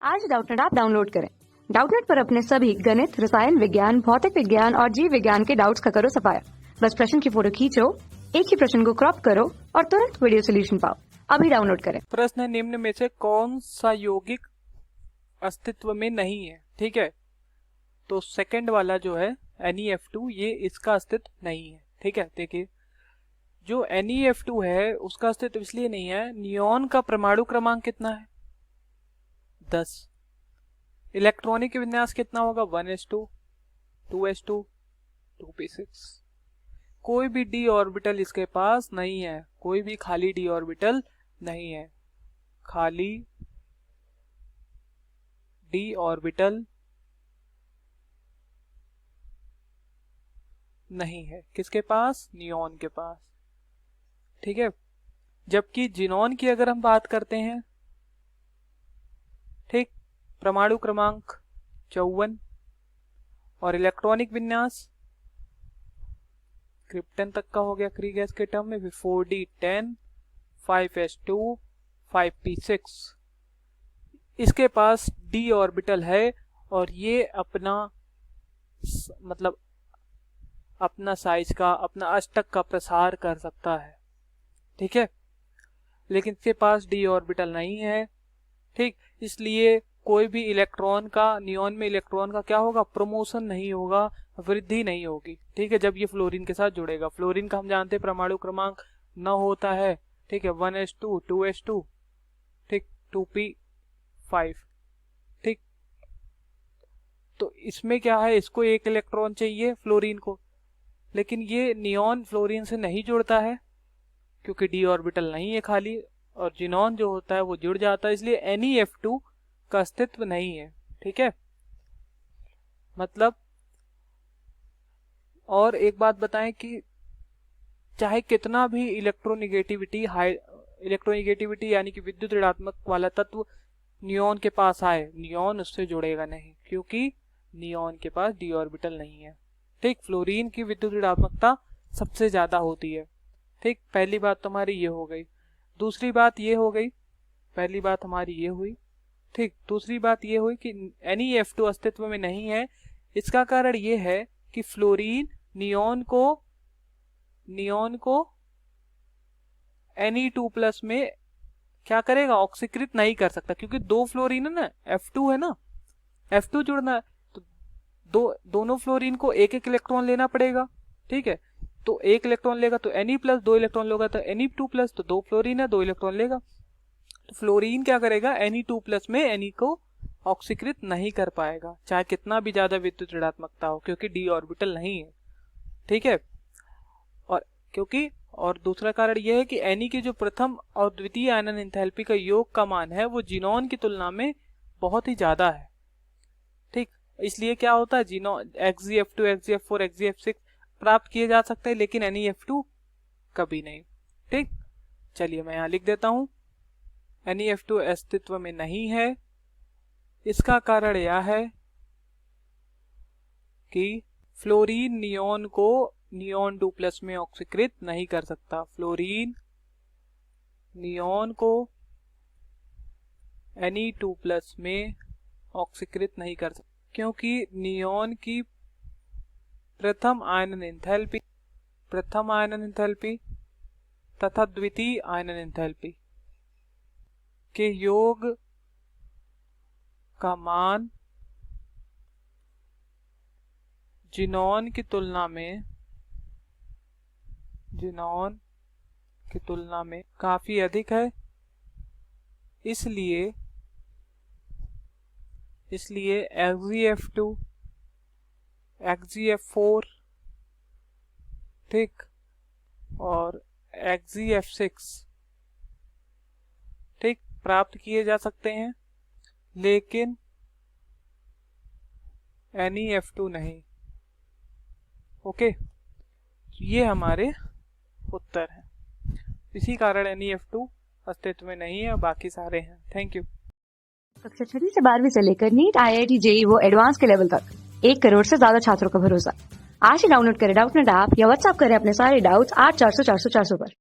आज Doubtnut app download करें। Doubtnut पर अपने सभी गणित, रसायन विज्ञान, भौतिक विज्ञान और जीव विज्ञान के डाउट्स का करो सफाया। बस प्रश्न की फोटो खींचो, एक ही प्रश्न को क्रॉप करो और तुरंत वीडियो सोल्यूशन पाओ। अभी डाउनलोड करें। प्रश्न है, निम्न में से कौन सा यौगिक अस्तित्व में नहीं है? ठीक है, तो सेकंड वाला जो है NeF2, ये इसका अस्तित्व नहीं है। ठीक है, देखिए जो NeF2 है उसका अस्तित्व इसलिए नहीं है, नियॉन का परमाणु क्रमांक कितना है? 10। इलेक्ट्रॉनिक विन्यास कितना होगा? 1s2, 2s2, 2p6। कोई भी d ऑर्बिटल इसके पास नहीं है, कोई भी खाली d ऑर्बिटल नहीं है, खाली d ऑर्बिटल नहीं है। किसके पास? नियॉन के पास। ठीक है, जबकि जिनॉन की अगर हम बात करते हैं, ठीक, परमाणु क्रमांक 54 और इलेक्ट्रॉनिक विन्यास क्रिप्टन तक का हो गया क्री गैस के टर्म में, 4d10, 5s2, 5p6। इसके पास d ऑर्बिटल है और ये अपना मतलब अपना साइज का, अपना अष्टक का प्रसार कर सकता है। ठीक है, लेकिन इसके पास d ऑर्बिटल नहीं है। ठीक, इसलिए कोई भी इलेक्ट्रॉन का, नियॉन में इलेक्ट्रॉन का क्या होगा? प्रमोशन नहीं होगा, वृद्धि नहीं होगी। ठीक है, जब ये फ्लोरीन के साथ जुड़ेगा। फ्लोरीन का हम जानते हैं परमाणु क्रमांक 9 होता है। ठीक है, 1s2, 2s2, ठीक, 2p5। ठीक, तो इसमें क्या है, इसको एक इलेक्ट्रॉन चाहिए फ्लोरीन को, लेकिन ये नियॉन फ्लोरीन से नहीं जुड़ता है क्योंकि d ऑर्बिटल नहीं है खाली, और जिनॉन जो होता है वो जुड़ जाता है, इसलिए NeF2 का अस्तित्व नहीं है। ठीक है, मतलब और एक बात बताएं कि चाहे कितना भी इलेक्ट्रोनिगेटिविटी यानी कि विद्युत ऋणात्मक वाला तत्व नियॉन के पास आए, नियॉन उससे जुड़ेगा नहीं क्योंकि नियॉन के पास d ऑर्बिटल नहीं है। ठीक, फ्लोरीन की विद्युत ऋणात्मकता सबसे ज्यादा होती है। ठीक, पहली बात तुम्हारी ये हो गई। दूसरी बात ये हो गई, पहली बात हमारी ये हुई। ठीक, दूसरी बात ये हुई कि NeF2 अस्तित्व में नहीं है। इसका कारण ये है कि फ्लोरीन नियॉन को Ne2+ में क्या करेगा? ऑक्सीकृत नहीं कर सकता, क्योंकि दो फ्लोरीन है ना, F2 है ना, F2 जुड़ना है तो दोनों फ्लोरीन को एक एक इलेक्ट्रॉन लेना पड़ेगा। ठीक है, तो एक इलेक्ट्रॉन लेगा तो Ne+, दो इलेक्ट्रॉन लेगा तो Ne2+, तो दो फ्लोरीन है, दो इलेक्ट्रॉन लेगा। तो फ्लोरीन क्या करेगा? Ne2+ में Ne को ऑक्सीकृत नहीं कर पाएगा, चाहे कितना भी ज्यादा विद्युत ऋणात्मकता हो, क्योंकि d ऑर्बिटल नहीं है। ठीक है, और दूसरा कारण यह है कि Ne की जो प्रथम और द्वितीय आयनन एंथैल्पी का योग का मान है वो जिनॉन की तुलना में बहुत ही ज्यादा है। ठीक, इसलिए क्या होता है, जिनॉन Xgf2, Xgf4, Xgf6 प्राप्त किए जा सकते हैं, लेकिन NeF2 कभी नहीं। ठीक, चलिए मैं यहां लिख देता हूं, NeF2 अस्तित्व में नहीं है। इसका कारण यह है कि फ्लोरीन नियॉन को नियॉन 2+ में ऑक्सीकृत नहीं कर सकता। फ्लोरीन नियॉन को Ne2+ में ऑक्सीकृत नहीं कर सकता क्योंकि नियॉन की प्रथम आयनन एंथैल्पी तथा द्वितीय आयनन एंथैल्पी के योग का मान जिनॉन की तुलना में काफी अधिक है। इसलिए Xgf2, Xgf4, ठीक, और Xgf6 ठीक प्राप्त किए जा सकते हैं, लेकिन NeF2 नहीं। ओके, ये हमारे उत्तर हैं। इसी कारण NeF2 अस्तित्व में नहीं है, बाकी सारे हैं। Thank you. कक्षा 6 से 12वीं से लेकर नीट, IIT, JEE वो एडवांस के लेवल तक 1 करोड़ से ज्यादा छात्रों का भरोसा। आज ही डाउनलोड करें डाउटनेट ऐप या व्हाट्सएप करें अपने सारे डाउट्स 8400 400 400 पर।